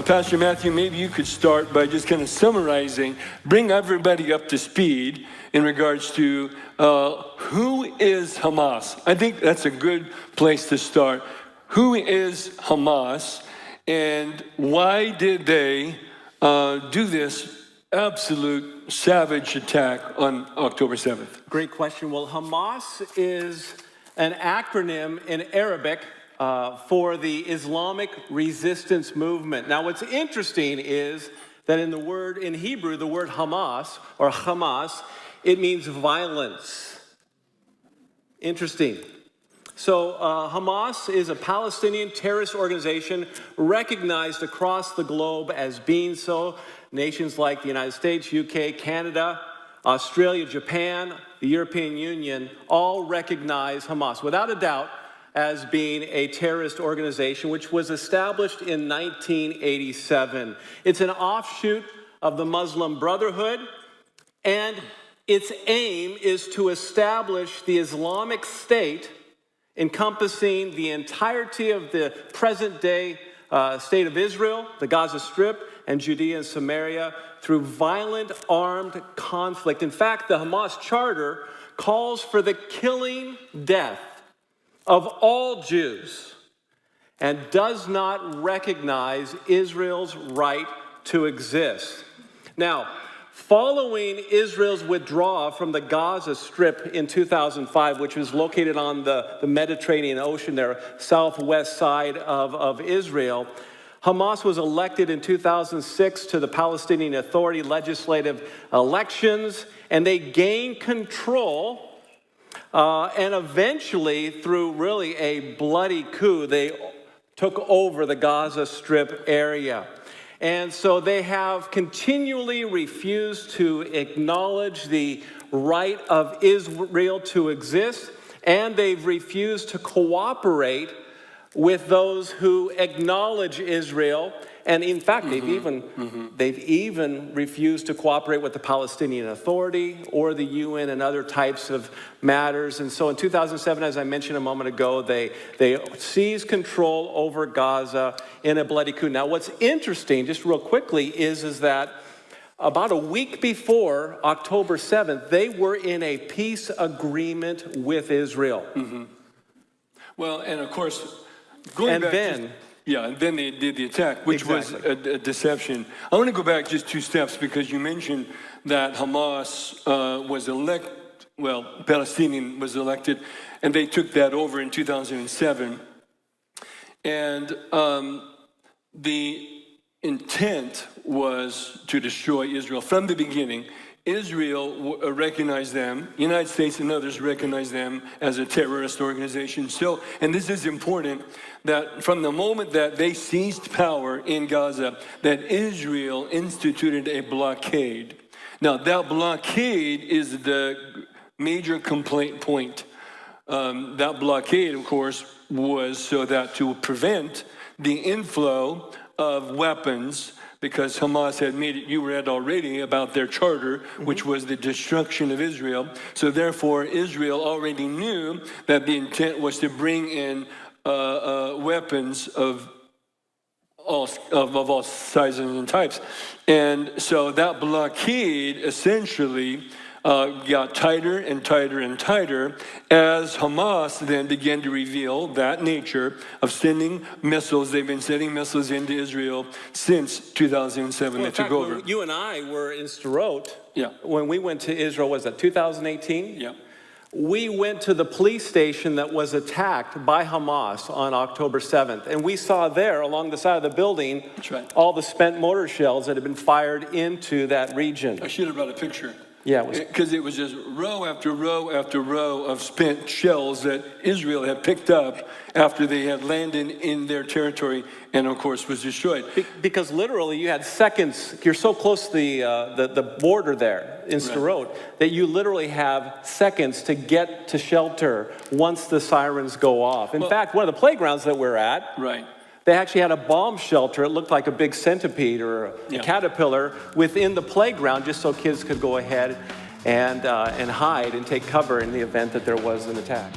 Pastor Matthew, maybe you could start by just kind of summarizing, bring everybody up to speed in regards to who is Hamas. I think that's a good place to start. Who is Hamas, and why did they do this absolute savage attack on October 7th? Great question. Well, Hamas is an acronym in Arabic for the Islamic resistance movement. Now, what's interesting is that in Hebrew, the word Hamas, or Hamas, it means violence. Interesting. So Hamas is a Palestinian terrorist organization recognized across the globe as being so. Nations like the United States, UK, Canada, Australia, Japan, the European Union all recognize Hamas, without a doubt, as being a terrorist organization, which was established in 1987. It's an offshoot of the Muslim Brotherhood, and its aim is to establish the Islamic State encompassing the entirety of the present-day state of Israel, the Gaza Strip, and Judea and Samaria through violent armed conflict. In fact, the Hamas charter calls for the killing death of all Jews and does not recognize Israel's right to exist. Now, following Israel's withdrawal from the Gaza Strip in 2005, which was located on the Mediterranean Ocean there, southwest side of Israel, Hamas was elected in 2006 to the Palestinian Authority legislative elections, and they gained control, and eventually, through really a bloody coup, they took over the Gaza Strip area. And so they have continually refused to acknowledge the right of Israel to exist, and they've refused to cooperate with those who acknowledge Israel. And in fact, they've even refused to cooperate with the Palestinian Authority or the UN and other types of matters. And so in 2007, as I mentioned a moment ago, they seized control over Gaza in a bloody coup. Now, what's interesting, just real quickly, is that about a week before October 7th, they were in a peace agreement with Israel. Well, and of course, and then they did the attack, which was a deception. I want to go back just 2 steps because you mentioned that Hamas Palestinian was elected, and they took that over in 2007. And the intent was to destroy Israel from the beginning. Israel recognized them, United States and others recognized them as a terrorist organization. So, and this is important, that from the moment that they seized power in Gaza, that Israel instituted a blockade. Now, that blockade is the major complaint point. That blockade, of course, was so that to prevent the inflow of weapons, because Hamas had made it, you read already about their charter, which was the destruction of Israel. So therefore, Israel already knew that the intent was to bring in weapons of all sizes and types. And so that blockade essentially got tighter and tighter and tighter as Hamas then began to reveal that nature of sending missiles. They've been sending missiles into Israel since 2007. Well, they took over. You and I were in Sderot. When we went to Israel, was that 2018? Yeah. We went to the police station that was attacked by Hamas on October 7th. And we saw there, along the side of the building, all the spent mortar shells that had been fired into that region. I should have brought a picture. Yeah, because it was just row after row after row of spent shells that Israel had picked up after they had landed in their territory and, of course, was destroyed. Because literally you had seconds, you're so close to the border there in Sderot that you literally have seconds to get to shelter once the sirens go off. In fact, one of the playgrounds that we're at, they actually had a bomb shelter. It looked like a big centipede or a caterpillar within the playground just so kids could go ahead and hide and take cover in the event that there was an attack.